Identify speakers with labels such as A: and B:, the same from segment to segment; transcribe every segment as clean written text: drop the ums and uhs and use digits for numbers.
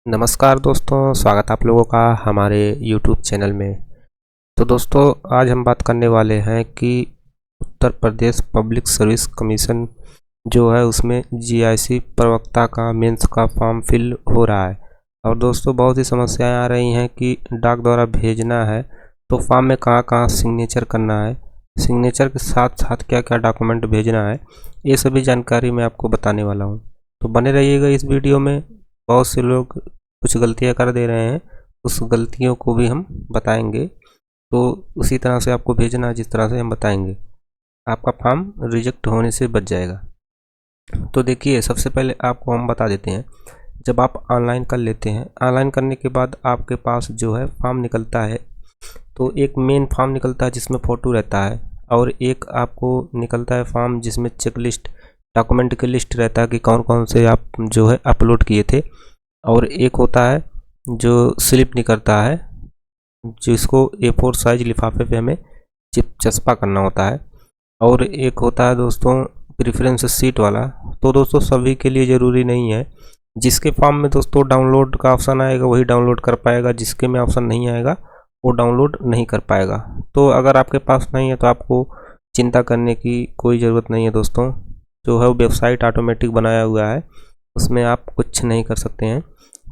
A: नमस्कार दोस्तों, स्वागत आप लोगों का हमारे YouTube चैनल में। तो दोस्तों, आज हम बात करने वाले हैं कि Uttar Pradesh public service commission जो है उसमें जीआईसी प्रवक्ता का मेंस का फॉर्म फिल हो रहा है। और दोस्तों, बहुत सी समस्याएं आ रही हैं कि डाक द्वारा भेजना है तो फॉर्म में कहाँ कहाँ सिग्नेचर करना है, सिग्नेचर के साथ साथ क्या क्या डॉक्यूमेंट भेजना है, ये सभी जानकारी मैं आपको बताने वाला हूँ। तो बने रहिएगा इस वीडियो में। बहुत से लोग कुछ गलतियां कर दे रहे हैं, उस गलतियों को भी हम बताएंगे। तो उसी तरह से आपको भेजना है जिस तरह से हम बताएंगे, आपका फॉर्म रिजेक्ट होने से बच जाएगा। तो देखिए, सबसे पहले आपको हम बता देते हैं, जब आप ऑनलाइन कर लेते हैं, ऑनलाइन करने के बाद आपके पास जो है फॉर्म निकलता है। तो एक मेन फॉर्म निकलता है जिसमें फ़ोटो रहता है, और एक आपको निकलता है फॉर्म जिसमें चेक लिस्ट, डॉक्यूमेंट की लिस्ट रहता है कि कौन कौन से आप जो है अपलोड किए थे। और एक होता है जो स्लिप निकलता है, जिसको A4 साइज लिफाफे पे हमें चस्पा करना होता है। और एक होता है दोस्तों प्रेफरेंस सीट वाला। तो दोस्तों, सभी के लिए ज़रूरी नहीं है। जिसके फॉर्म में दोस्तों डाउनलोड का ऑप्शन आएगा वही डाउनलोड कर पाएगा, जिसके में ऑप्शन नहीं आएगा वो डाउनलोड नहीं कर पाएगा। तो अगर आपके पास नहीं है तो आपको चिंता करने की कोई ज़रूरत नहीं है दोस्तों। जो है वो वेबसाइट ऑटोमेटिक बनाया हुआ है, उसमें आप कुछ नहीं कर सकते हैं।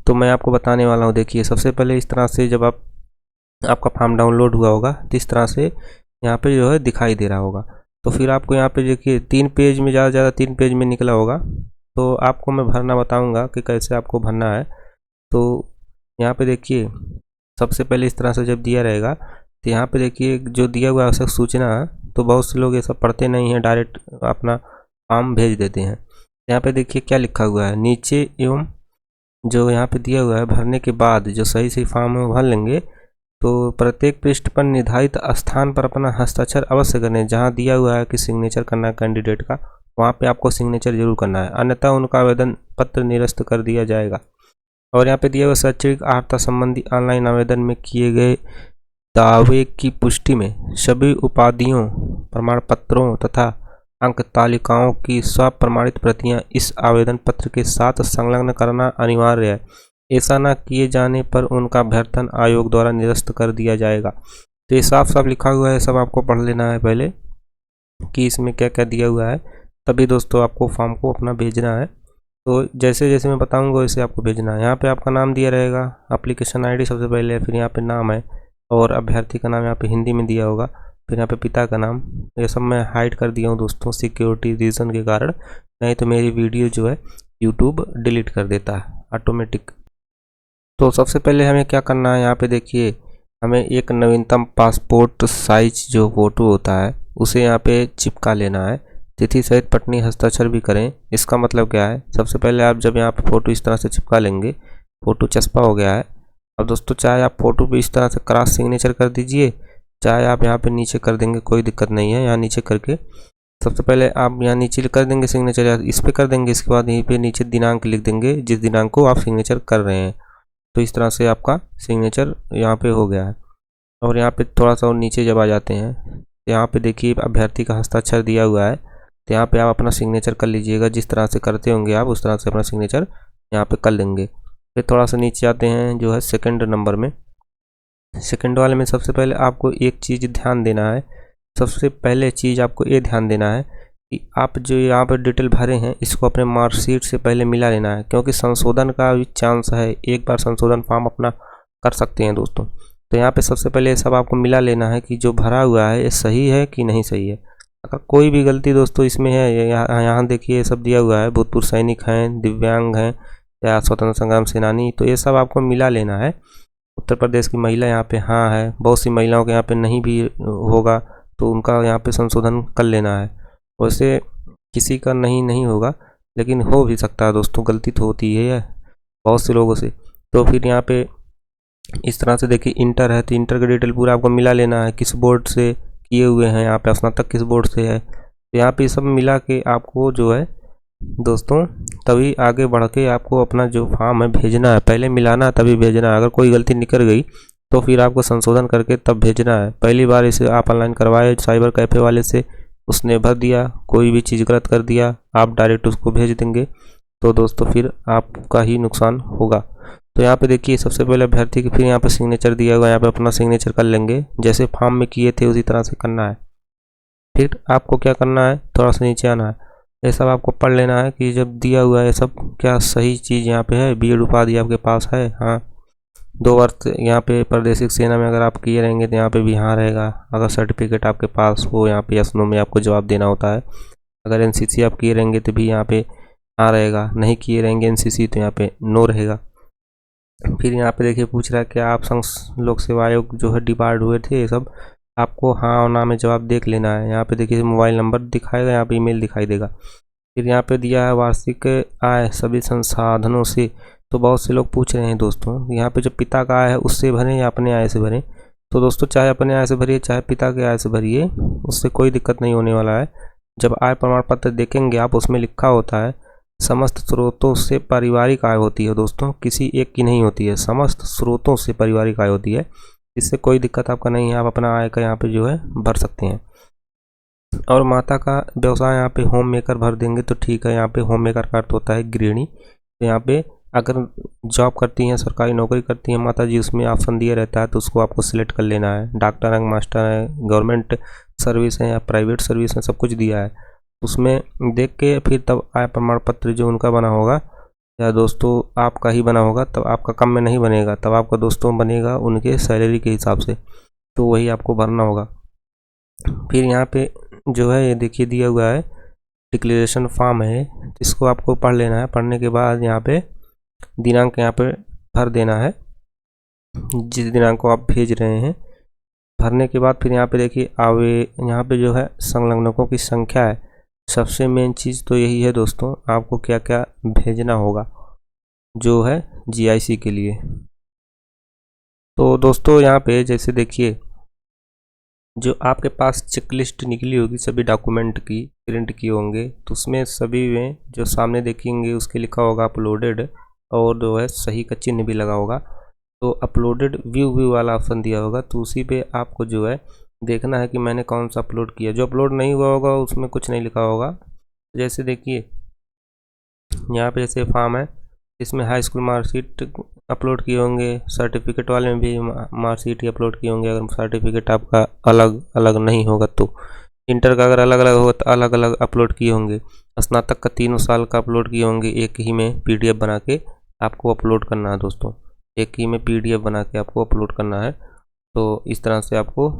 A: तो मैं आपको बताने वाला हूँ। देखिए, सबसे पहले इस तरह से जब आपका फॉर्म डाउनलोड हुआ होगा तो इस तरह से यहाँ पे जो है दिखाई दे रहा होगा। तो फिर आपको यहाँ पे देखिए 3 पेज में, ज़्यादा से ज़्यादा 3 पेज में निकला होगा। तो आपको मैं भरना बताऊँगा कि कैसे आपको भरना है। तो यहाँ पे देखिए, सबसे पहले इस तरह से जब दिया रहेगा तो यहाँ पे देखिए जो दिया हुआ आवश्यक सूचना है। तो बहुत से लोग ये सब पढ़ते नहीं हैं, डायरेक्ट अपना फॉर्म भेज देते हैं। यहाँ पे देखिए क्या लिखा हुआ है नीचे, एवं जो यहाँ पे दिया हुआ है, भरने के बाद जो सही सही फॉर्म है भर लेंगे। तो प्रत्येक पृष्ठ पर निर्धारित स्थान पर अपना हस्ताक्षर अवश्य करें। जहाँ दिया हुआ है कि सिग्नेचर करना है कैंडिडेट का, वहाँ पे आपको सिग्नेचर जरूर करना है, अन्यथा उनका आवेदन पत्र निरस्त कर दिया जाएगा। और यहाँ पे दिया हुआ शैक्षणिक अर्हता संबंधी ऑनलाइन आवेदन में किए गए दावे की पुष्टि में सभी उपाधियों, प्रमाण पत्रों तथा अंक तालिकाओं की स्वप्रमाणित प्रतियां इस आवेदन पत्र के साथ संलग्न करना अनिवार्य है। ऐसा न किए जाने पर उनका अभ्यर्थन आयोग द्वारा निरस्त कर दिया जाएगा। तो ये साफ साफ लिखा हुआ है, सब आपको पढ़ लेना है पहले कि इसमें क्या क्या दिया हुआ है, तभी दोस्तों आपको फॉर्म को अपना भेजना है। तो जैसे जैसे मैं बताऊंगा वैसे आपको भेजना है। यहाँ पे आपका नाम दिया रहेगा, एप्लीकेशन ID सबसे पहले, फिर यहाँ पे नाम है, और अभ्यर्थी का नाम यहाँ पे हिंदी में दिया होगा, फिर यहाँ पे पिता का नाम। ये सब मैं हाइड कर दिया हूँ दोस्तों सिक्योरिटी रीज़न के कारण, नहीं तो मेरी वीडियो जो है YouTube डिलीट कर देता है ऑटोमेटिक। तो सबसे पहले हमें क्या करना है, यहाँ पे देखिए हमें एक नवीनतम पासपोर्ट साइज जो फ़ोटो होता है उसे यहाँ पे चिपका लेना है। तिथि सहित पटनी हस्ताक्षर भी करें। इसका मतलब क्या है, सबसे पहले आप जब यहाँ पे फ़ोटो इस तरह से चिपका लेंगे, फ़ोटो चस्पा हो गया है। अब दोस्तों, चाहे आप फ़ोटो भी इस तरह से क्रॉस सिग्नेचर कर दीजिए, चाहे आप यहाँ पे नीचे कर देंगे, कोई दिक्कत नहीं है। यहाँ नीचे करके सबसे पहले आप यहाँ नीचे कर देंगे सिग्नेचर, या इस पर कर देंगे। इसके बाद यहीं पे नीचे दिनांक लिख देंगे, जिस दिनांक को आप सिग्नेचर कर रहे हैं। तो इस तरह से आपका सिग्नेचर यहाँ पे हो गया है। और यहाँ पे थोड़ा सा और नीचे जब आ जाते हैं, यहाँ पे देखिए अभ्यर्थी का हस्ताक्षर दिया हुआ है। तो यहाँ पे आप अपना सिग्नेचर कर लीजिएगा, जिस तरह से करते होंगे आप उस तरह से अपना सिग्नेचर यहाँ पे कर लेंगे। फिर थोड़ा सा नीचे आते हैं जो है सेकंड नंबर में, सेकंड वाले में सबसे पहले आपको एक चीज़ ध्यान देना है। सबसे पहले चीज़ आपको ये ध्यान देना है कि आप जो यहाँ पर डिटेल भरे हैं इसको अपने मार्कशीट से पहले मिला लेना है, क्योंकि संशोधन का भी चांस है, एक बार संशोधन फॉर्म अपना कर सकते हैं दोस्तों। तो यहाँ पे सबसे पहले ये सब आपको मिला लेना है कि जो भरा हुआ है ये सही है कि नहीं सही है। अगर कोई भी गलती दोस्तों इसमें है, यहाँ देखिए ये सब दिया हुआ है, भूतपूर्व सैनिक हैं, दिव्यांग हैं या स्वतंत्र संग्राम सेनानी, तो ये सब आपको मिला लेना है। उत्तर प्रदेश की महिला यहाँ पे हाँ है, बहुत सी महिलाओं के यहाँ पे नहीं भी होगा तो उनका यहाँ पे संशोधन कर लेना है। वैसे किसी का नहीं होगा, लेकिन हो भी सकता है दोस्तों, गलती तो होती है बहुत से लोगों से। तो फिर यहाँ पे इस तरह से देखिए इंटर है, तो इंटर का डिटेल पूरा आपको मिला लेना है, किस बोर्ड से किए हुए हैं, यहाँ पे स्नातक किस बोर्ड से है। तो यहाँ पे सब मिला के आपको जो है दोस्तों तभी आगे बढ़ के आपको अपना जो फॉर्म है भेजना है, पहले मिलाना तभी भेजना है। अगर कोई गलती निकल गई तो फिर आपको संशोधन करके तब भेजना है। पहली बार इसे आप ऑनलाइन करवाए साइबर कैफ़े वाले से, उसने भर दिया, कोई भी चीज़ गलत कर दिया, आप डायरेक्ट उसको भेज देंगे तो दोस्तों फिर आपका ही नुकसान होगा। तो यहाँ पे देखिए सबसे पहले अभ्यर्थी की फिर यहाँ पे सिग्नेचर दिया हुआ है, यहाँ पे अपना सिग्नेचर कर लेंगे, जैसे फॉर्म में किए थे उसी तरह से करना है। फिर आपको क्या करना है, थोड़ा सा नीचे आना है, ये सब आपको पढ़ लेना है कि जब दिया हुआ है सब क्या सही चीज़ यहाँ पे है। बीएड उपाधि आपके पास है, हाँ 2 वर्ष यहाँ पे प्रादेशिक सेना में अगर आप किए रहेंगे तो यहाँ पे भी हाँ रहेगा। अगर सर्टिफिकेट आपके पास हो यहाँ पे यस नो में आपको जवाब देना होता है। अगर एनसीसी आप किए रहेंगे तो भी यहाँ पे हाँ रहेगा, नहीं किए रहेंगे एनसीसी तो यहाँ पे नो रहेगा। फिर यहाँ पे देखिए पूछ रहा है कि आप संघ लोक सेवा आयोग जो है डिपार्ट हुए थे, ये सब आपको हाँ और ना में जवाब देख लेना है। यहाँ पे देखिए मोबाइल नंबर दिखाएगा, यहाँ पे ईमेल दिखाई देगा। फिर यहाँ पे दिया है वार्षिक आय सभी संसाधनों से, तो बहुत से लोग पूछ रहे हैं दोस्तों यहाँ पे जो पिता का आय है उससे भरें या अपने आय से भरें। तो दोस्तों चाहे अपने आय से भरिए चाहे पिता के आय से भरिए, उससे कोई दिक्कत नहीं होने वाला है। जब आय प्रमाण पत्र देखेंगे आप, उसमें लिखा होता है समस्त स्रोतों से पारिवारिक आय होती है दोस्तों, किसी एक की नहीं होती है, समस्त स्रोतों से पारिवारिक आय होती है। इससे कोई दिक्कत आपका नहीं है, आप अपना आय का यहाँ पे जो है भर सकते हैं। और माता का व्यवसाय यहाँ पे होम मेकर भर देंगे तो ठीक है। यहाँ पे होम मेकर का अर्थ होता है गृहिणी। तो यहाँ पे अगर जॉब करती हैं, सरकारी नौकरी करती हैं माता जी, उसमें ऑप्शन दिया रहता है तो उसको आपको सिलेक्ट कर लेना है। डॉक्टर है, मास्टर है, गवर्नमेंट सर्विस है या प्राइवेट सर्विस है, सब कुछ दिया है। उसमें देख के फिर तब आय प्रमाण पत्र जो उनका बना होगा या दोस्तों आपका ही बना होगा, तब आपका कम में नहीं बनेगा, तब आपका दोस्तों बनेगा उनके सैलरी के हिसाब से, तो वही आपको भरना होगा। फिर यहाँ पे जो है ये देखिए दिया हुआ है डिक्लेरेशन फॉर्म है, इसको आपको पढ़ लेना है। पढ़ने के बाद यहाँ पे दिनांक यहाँ पे भर देना है, जिस दिनांक को आप भेज रहे हैं। भरने के बाद फिर यहाँ पे देखिए यहाँ पे जो है संलग्नकों की संख्या है। सबसे मेन चीज़ तो यही है दोस्तों, आपको क्या क्या भेजना होगा जो है जीआईसी के लिए। तो दोस्तों यहाँ पे जैसे देखिए जो आपके पास चेकलिस्ट निकली होगी सभी डॉक्यूमेंट की, प्रिंट किए होंगे, तो उसमें सभी में जो सामने देखेंगे उसके लिखा होगा अपलोडेड, और जो है सही का चिन्ह भी लगा होगा। तो अपलोडेड व्यू वाला ऑप्शन दिया होगा, तो उसी पे आपको जो है देखना है कि मैंने कौन सा अपलोड किया। जो अपलोड नहीं हुआ होगा उसमें कुछ नहीं लिखा होगा। जैसे देखिए यहाँ पे जैसे फॉर्म है, इसमें हाई स्कूल मार्कशीट अपलोड किए होंगे, सर्टिफिकेट वाले में भी मार्कशीट ही अपलोड किए होंगे। अगर सर्टिफिकेट आपका अलग अलग नहीं होगा तो, इंटर का अगर अलग अलग होगा तो अलग अलग अपलोड किए होंगे। स्नातक का 3 साल का अपलोड किए होंगे, एक ही में पीडीएफ बना के आपको अपलोड करना है दोस्तों, एक ही में पीडीएफ बना के आपको अपलोड करना है। तो इस तरह से आपको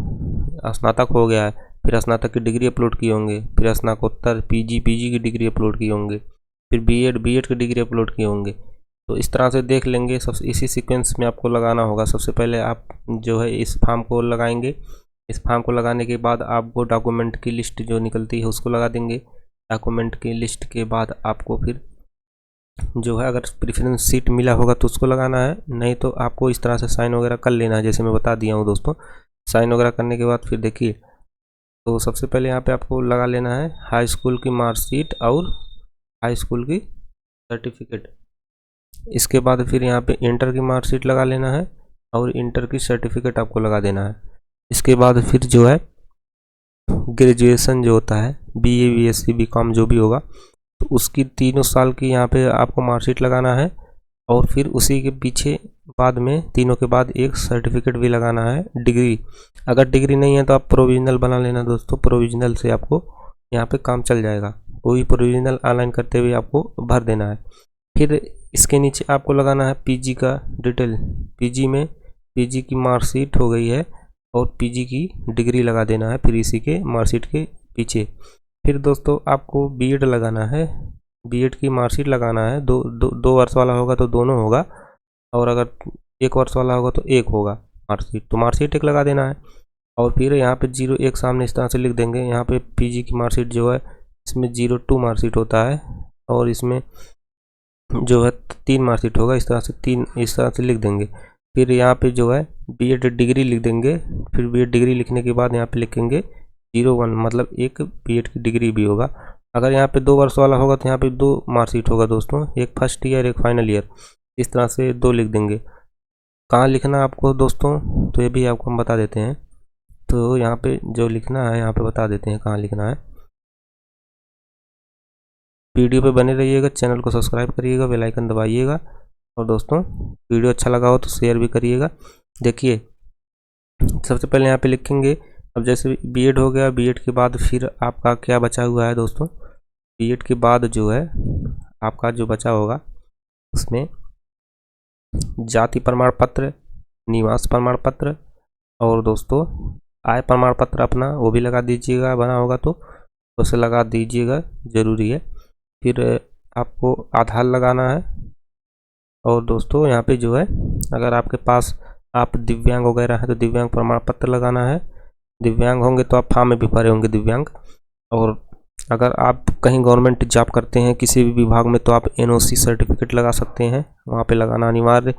A: स्नातक हो गया है, फिर स्नातक की डिग्री अपलोड किए होंगे, फिर स्नातकोत्तर पीजी की डिग्री अपलोड किए होंगे, फिर बीएड की डिग्री अपलोड किए होंगे। तो इस तरह से देख लेंगे, सब इसी सीक्वेंस में आपको लगाना होगा। सबसे पहले आप जो है इस फॉर्म को लगाएंगे, इस फॉर्म को लगाने के बाद आपको डॉक्यूमेंट की लिस्ट जो निकलती है उसको लगा देंगे। डॉक्यूमेंट की लिस्ट के बाद आपको फिर जो है अगर प्रेफरेंस सीट मिला होगा तो उसको लगाना है, नहीं तो आपको इस तरह से साइन वगैरह कर लेना है, जैसे मैं बता दिया हूँ दोस्तों। साइन वगैरह करने के बाद फिर देखिए, तो सबसे पहले यहाँ पे आपको लगा लेना है हाई स्कूल की मार्कशीट और हाई स्कूल की सर्टिफिकेट। इसके बाद फिर यहाँ पे इंटर की मार्कशीट लगा लेना है और इंटर की सर्टिफिकेट आपको लगा देना है। इसके बाद फिर जो है ग्रेजुएशन जो होता है, बीए बीएससी बीकॉम जो भी होगा, तो उसकी 3 साल की यहाँ पे आपको मार्कशीट लगाना है। और फिर उसी के पीछे बाद में तीनों के बाद एक सर्टिफिकेट भी लगाना है, डिग्री। अगर डिग्री नहीं है तो आप प्रोविजनल बना लेना दोस्तों, प्रोविजनल से आपको यहाँ पे काम चल जाएगा। वही प्रोविजनल ऑनलाइन करते हुए आपको भर देना है। फिर इसके नीचे आपको लगाना है पीजी का डिटेल, पीजी में पीजी की मार्कशीट हो गई है और पीजी की डिग्री लगा देना है फिर इसी के मार्कशीट के पीछे। फिर दोस्तों आपको बीएड लगाना है, बीएड की मार्कशीट लगाना है। दो वर्ष वाला होगा तो दोनों होगा, और अगर 1 वर्ष वाला होगा तो एक होगा मार्कशीट, तो मार्कशीट एक लगा देना है। और फिर यहाँ पे 01 सामने इस तरह से लिख देंगे। यहाँ पे पीजी की मार्कशीट जो है इसमें 02 मार्कशीट होता है, और इसमें जो है 3 मार्कशीट होगा, इस तरह से 3 इस तरह से लिख देंगे। फिर यहाँ पे जो है बीएड डिग्री लिख देंगे। फिर बीएड डिग्री लिखने के बाद यहाँ पे लिखेंगे 01, मतलब एक बीएड की डिग्री भी होगा। अगर यहाँ पे 2 वर्ष वाला होगा तो यहाँ पे 2 मार्कशीट होगा दोस्तों, एक फर्स्ट ईयर एक फाइनल ईयर, इस तरह से 2 लिख देंगे। कहाँ लिखना है आपको दोस्तों तो ये भी आपको हम बता देते हैं। तो यहाँ पे जो लिखना है यहाँ पे बता देते हैं कहाँ लिखना है। वीडियो पे बने रहिएगा, चैनल को सब्सक्राइब करिएगा, बेल आइकन दबाइएगा और दोस्तों वीडियो अच्छा लगा हो तो शेयर भी करिएगा। देखिए सबसे पहले यहाँ पे लिखेंगे, अब जैसे बीएड हो गया, बीएड के बाद फिर आपका क्या बचा हुआ है दोस्तों, बीएड के बाद जो है आपका जो बचा होगा उसमें जाति प्रमाण पत्र, निवास प्रमाण पत्र और दोस्तों आय प्रमाण पत्र अपना वो भी लगा दीजिएगा, बना होगा तो उसे लगा दीजिएगा, ज़रूरी है। फिर आपको आधार लगाना है। और दोस्तों यहाँ पे जो है अगर आपके पास आप दिव्यांग वगैरह है तो दिव्यांग प्रमाण पत्र लगाना है। दिव्यांग होंगे तो आप फॉर्म में भी भरे होंगे दिव्यांग। और अगर आप कहीं गवर्नमेंट जॉब करते हैं किसी भी विभाग में तो आप एनओसी सर्टिफिकेट लगा सकते हैं, वहाँ पे लगाना अनिवार्य।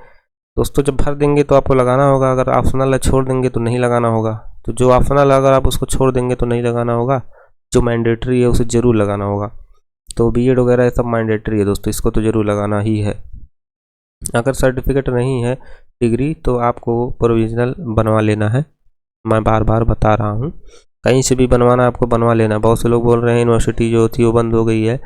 A: दोस्तों जब भर देंगे तो आपको लगाना होगा, अगर ऑप्शनल है छोड़ देंगे तो नहीं लगाना होगा। तो जो ऑप्शनल है अगर आप उसको छोड़ देंगे तो नहीं लगाना होगा, जो मैंडेटरी है उसे ज़रूर लगाना होगा। तो बीएड वगैरह सब मैंडेटरी है दोस्तों, इसको तो ज़रूर लगाना ही है। अगर सर्टिफिकेट नहीं है डिग्री तो आपको प्रोविजनल बनवा लेना है, मैं बार बार बता रहा हूँ, कहीं से भी बनवाना आपको बनवा लेना। बहुत से लोग बोल रहे हैं यूनिवर्सिटी जो थी वो बंद हो गई है,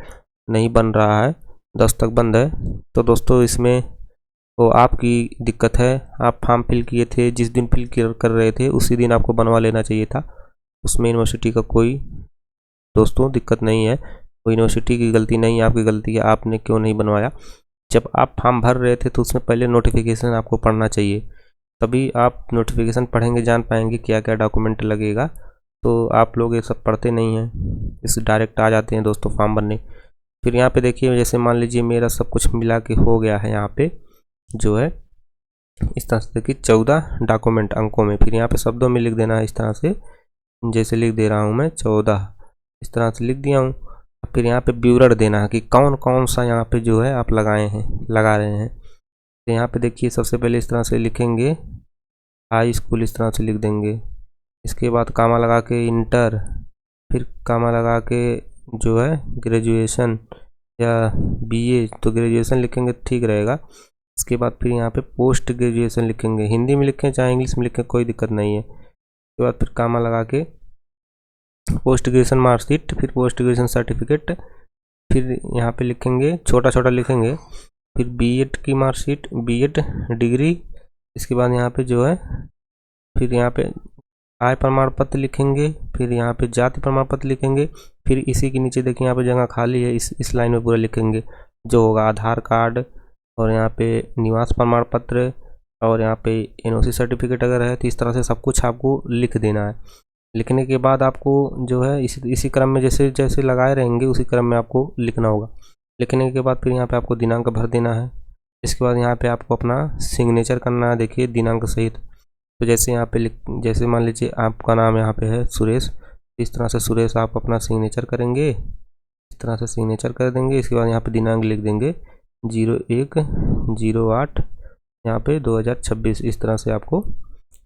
A: नहीं बन रहा है, 10 तक बंद है। तो दोस्तों इसमें तो आपकी दिक्कत है, आप फॉर्म फिल किए थे, जिस दिन फिल कर रहे थे उसी दिन आपको बनवा लेना चाहिए था। उसमें यूनिवर्सिटी का कोई दोस्तों दिक्कत नहीं है, कोई यूनिवर्सिटी की गलती नहीं है, आपकी गलती है, आपने क्यों नहीं बनवाया। जब आप फॉर्म भर रहे थे तो उसमें पहले नोटिफिकेशन आपको पढ़ना चाहिए, तभी आप नोटिफिकेशन पढ़ेंगे जान पाएंगे क्या क्या डॉक्यूमेंट लगेगा। तो आप लोग ये सब पढ़ते नहीं हैं, इस डायरेक्ट आ जाते हैं दोस्तों फॉर्म भरने। फिर यहाँ पे देखिए जैसे मान लीजिए मेरा सब कुछ मिला के हो गया है, यहाँ पे जो है इस तरह से कि 14 डॉक्यूमेंट अंकों में, फिर यहाँ पे शब्दों में लिख देना है इस तरह से, जैसे लिख दे रहा हूँ मैं 14, इस तरह से लिख दिया हूँ। फिर यहाँ पे विवरण देना है कि कौन कौन सा यहाँ पे जो है आप लगाए हैं, लगा रहे हैं। तो यहाँ पे देखिए सबसे पहले इस तरह से लिखेंगे हाई स्कूल, इस तरह से लिख देंगे। इसके बाद कामा लगा के इंटर, फिर कामा लगा के जो है ग्रेजुएशन या बीए, तो ग्रेजुएशन लिखेंगे ठीक रहेगा। इसके बाद फिर यहाँ पे पोस्ट ग्रेजुएशन लिखेंगे, हिंदी में लिखें चाहे इंग्लिश में लिखें कोई दिक्कत नहीं है। उसके बाद फिर कामा लगा के पोस्ट ग्रेजुएशन मार्कशीट, फिर पोस्ट ग्रेजुएशन सर्टिफिकेट, फिर यहाँ पे लिखेंगे छोटा छोटा लिखेंगे, फिर बीएड की मार्कशीट, बीएड डिग्री। इसके बाद यहाँ पे जो है फिर यहाँ पे आय प्रमाण पत्र लिखेंगे, फिर यहाँ पे जाति प्रमाण पत्र लिखेंगे, फिर इसी के नीचे देखिए यहाँ पे जगह खाली है, इस लाइन में पूरा लिखेंगे जो होगा आधार कार्ड, और यहाँ पे निवास प्रमाण पत्र, और यहाँ पे एनओसी सर्टिफिकेट अगर है, तो इस तरह से सब कुछ आपको लिख देना है। लिखने के बाद आपको जो है इसी क्रम में जैसे जैसे लगाए रहेंगे उसी क्रम में आपको लिखना होगा। लिखने के बाद फिर यहाँ पे आपको दिनांक भर देना है। इसके बाद यहाँ पे आपको अपना सिग्नेचर करना है, देखिए दिनांक सहित। तो जैसे यहाँ पे जैसे मान लीजिए आपका नाम यहाँ पे है सुरेश, इस तरह से सुरेश आप अपना सिग्नेचर करेंगे, इस तरह से सिग्नेचर कर देंगे। इसके बाद यहाँ पे दिनांक लिख देंगे 01/08 यहाँ पे 2026, इस तरह से आपको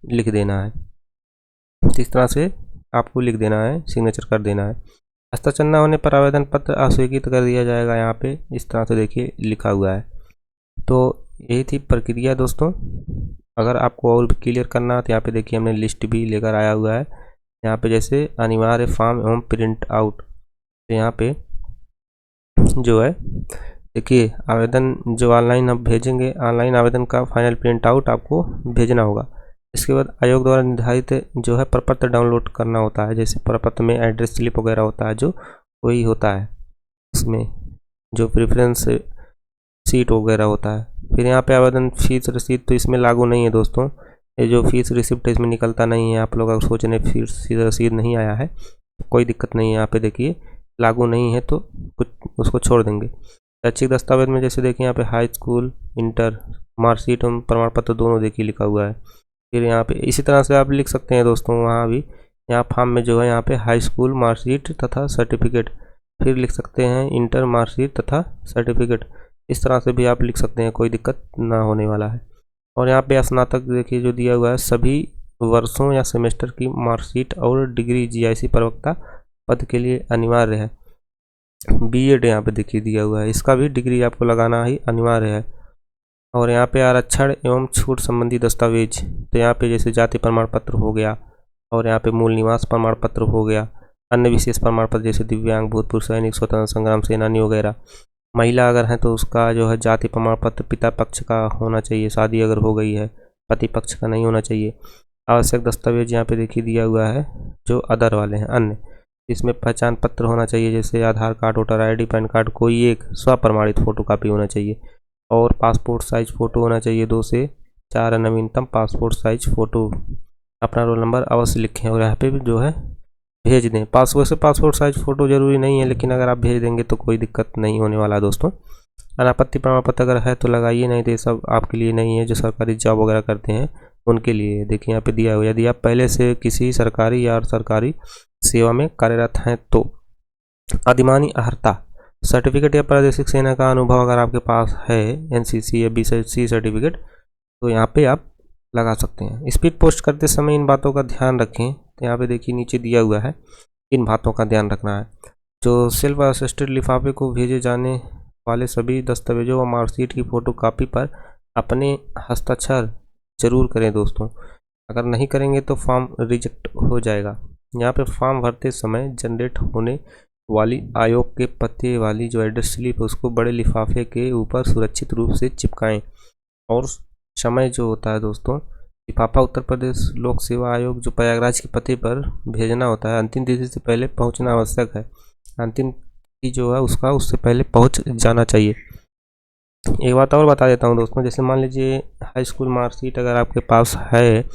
A: लिख देना है। इस तरह से आपको लिख देना है, सिग्नेचर कर देना है। हस्ताक्षर न होने पर आवेदन पत्र अस्वीकृत कर दिया जाएगा, यहाँ पे इस तरह से देखिए लिखा हुआ है। तो यही थी प्रक्रिया दोस्तों। अगर आपको और भी क्लियर करना है तो यहाँ पे देखिए हमने लिस्ट भी लेकर आया हुआ है। यहाँ पे जैसे अनिवार्य फॉर्म एवं प्रिंट आउट, तो यहाँ पे जो है देखिए आवेदन जो ऑनलाइन आप भेजेंगे, ऑनलाइन आवेदन का फाइनल प्रिंट आउट आपको भेजना होगा। इसके बाद आयोग द्वारा निर्धारित जो है प्रपत्र डाउनलोड करना होता है, जैसे प्रपत्र में एड्रेस स्लिप वगैरह होता है जो वही होता है, इसमें जो प्रेफरेंस सीट वगैरह होता है। फिर यहाँ पे आवेदन फीस रसीद तो इसमें लागू नहीं है दोस्तों, ये जो फीस रिसिप्ट इसमें निकलता नहीं है। आप लोग अगर सोच रहे फीस रसीद नहीं आया है कोई दिक्कत नहीं है, यहाँ पे देखिए लागू नहीं है तो कुछ उसको छोड़ देंगे। शैक्षिक दस्तावेज में जैसे देखिए यहाँ पे हाई स्कूल, इंटर मार्कशीट एवं प्रमाण पत्र दोनों देखिए लिखा हुआ है। फिर यहाँ पे इसी तरह से आप लिख सकते हैं दोस्तों, वहाँ भी यहाँ फॉर्म में जो है यहाँ पे हाई स्कूल मार्कशीट तथा सर्टिफिकेट, फिर लिख सकते हैं इंटर मार्कशीट तथा सर्टिफिकेट, इस तरह से भी आप लिख सकते हैं, कोई दिक्कत ना होने वाला है। और यहाँ पे स्नातक देखिए जो दिया हुआ है सभी वर्षों या सेमेस्टर की मार्कशीट और डिग्री जीआईसी प्रवक्ता पद के लिए अनिवार्य है। बीएड यहाँ पे देखिए दिया हुआ है, इसका भी डिग्री आपको लगाना ही अनिवार्य है। और यहाँ पे आरक्षण एवं छूट संबंधी दस्तावेज, तो यहाँ पे जैसे जाति प्रमाण पत्र हो गया, और यहाँ पे मूल निवास प्रमाण पत्र हो गया, अन्य विशेष प्रमाण पत्र जैसे दिव्यांग, भूतपूर्व सैनिक, स्वतंत्रता संग्राम सेनानी वगैरह, महिला अगर है तो उसका जो है जाति प्रमाण पत्र पिता पक्ष का होना चाहिए, शादी अगर हो गई है, पति पक्ष का नहीं होना चाहिए। आवश्यक दस्तावेज यहाँ पे देखिए दिया हुआ है जो अदर वाले हैं, अन्य, इसमें पहचान पत्र होना चाहिए, जैसे Aadhaar card, voter ID, PAN card, कोई एक स्वप्रमाणित फोटोकॉपी होना चाहिए, और पासपोर्ट साइज फ़ोटो होना चाहिए 2 से 4, नवीनतम पासपोर्ट साइज फ़ोटो। अपना रोल नंबर अवश्य लिखें और यहाँ पे भी जो है भेज दें। पासपोर्ट साइज फ़ोटो ज़रूरी नहीं है, लेकिन अगर आप भेज देंगे तो कोई दिक्कत नहीं होने वाला दोस्तों। अनापत्ति प्रमाण पत्र अगर है तो लगाइए, नहीं तो ये सब आपके लिए नहीं है, जो सरकारी जॉब वगैरह करते हैं उनके लिए। देखिए यहाँ पे दिया हुआ, यदि आप पहले से किसी सरकारी या सरकारी सेवा में कार्यरत हैं तो। अधिमानी अर्हता सर्टिफिकेट या प्रादेशिक सेना का अनुभव अगर आपके पास है, NCC या BCC सर्टिफिकेट, तो यहाँ पे आप लगा सकते हैं। स्पीड पोस्ट करते समय इन बातों का ध्यान रखें। तो यहाँ पे देखिए नीचे दिया हुआ है, इन बातों का ध्यान रखना है। जो सेल्फ असिस्टेड लिफाफे को भेजे जाने वाले सभी दस्तावेजों व मार्कशीट की फ़ोटोकॉपी पर अपने हस्ताक्षर जरूर करें दोस्तों। अगर नहीं करेंगे तो फॉर्म रिजेक्ट हो जाएगा। यहाँ पे फॉर्म भरते समय जनरेट होने वाली आयोग के पते वाली जो एड्रेस स्लिप है उसको बड़े लिफाफे के ऊपर सुरक्षित रूप से चिपकाएं। और समय जो होता है दोस्तों, लिफाफा उत्तर प्रदेश लोक सेवा आयोग जो प्रयागराज के पते पर भेजना होता है, अंतिम तिथि से पहले पहुंचना आवश्यक है। अंतिम तिथि जो है उसका उससे पहले पहुंच जाना चाहिए। एक बात और बता देता हूं दोस्तों, जैसे मान लीजिए हाई स्कूल मार्कशीट अगर आपके पास है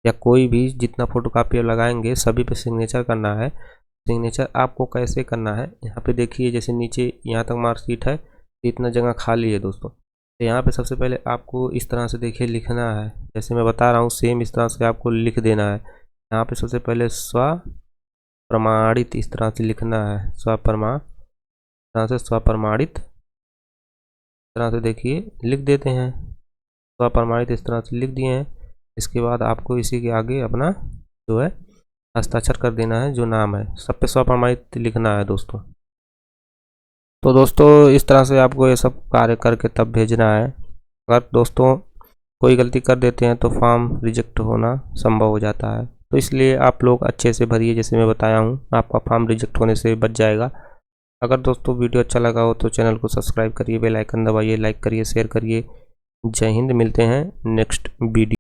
A: या कोई भी, जितना फोटोकॉपी लगाएंगे सभी पे सिग्नेचर करना है। सिग्नेचर आपको कैसे करना है, यहाँ पे देखिए, जैसे नीचे यहाँ तक मार्कशीट है, इतना जगह खाली है दोस्तों। तो यहाँ पे सबसे पहले आपको इस तरह से देखिए लिखना है, जैसे मैं बता रहा हूँ सेम इस तरह से आपको लिख देना है। यहाँ पे सबसे पहले स्वप्रमाणित इस तरह से लिखना है, स्वप्रमाणित इस तरह से देखिए लिख देते हैं। स्वप्रमाणित इस तरह से लिख दिए हैं। इसके बाद आपको इसी के आगे अपना जो है हस्ताक्षर कर देना है, जो नाम है सब पे स्वप्रमाणित लिखना है दोस्तों। तो दोस्तों इस तरह से आपको ये सब कार्य करके तब भेजना है। अगर दोस्तों कोई गलती कर देते हैं तो फॉर्म रिजेक्ट होना संभव हो जाता है, तो इसलिए आप लोग अच्छे से भरिए, जैसे मैं बताया हूँ, आपका फॉर्म रिजेक्ट होने से बच जाएगा। अगर दोस्तों वीडियो अच्छा लगा हो तो चैनल को सब्सक्राइब करिए, बेल आइकन दबाइए, लाइक करिए, शेयर करिए। जय हिंद, मिलते हैं नेक्स्ट वीडियो।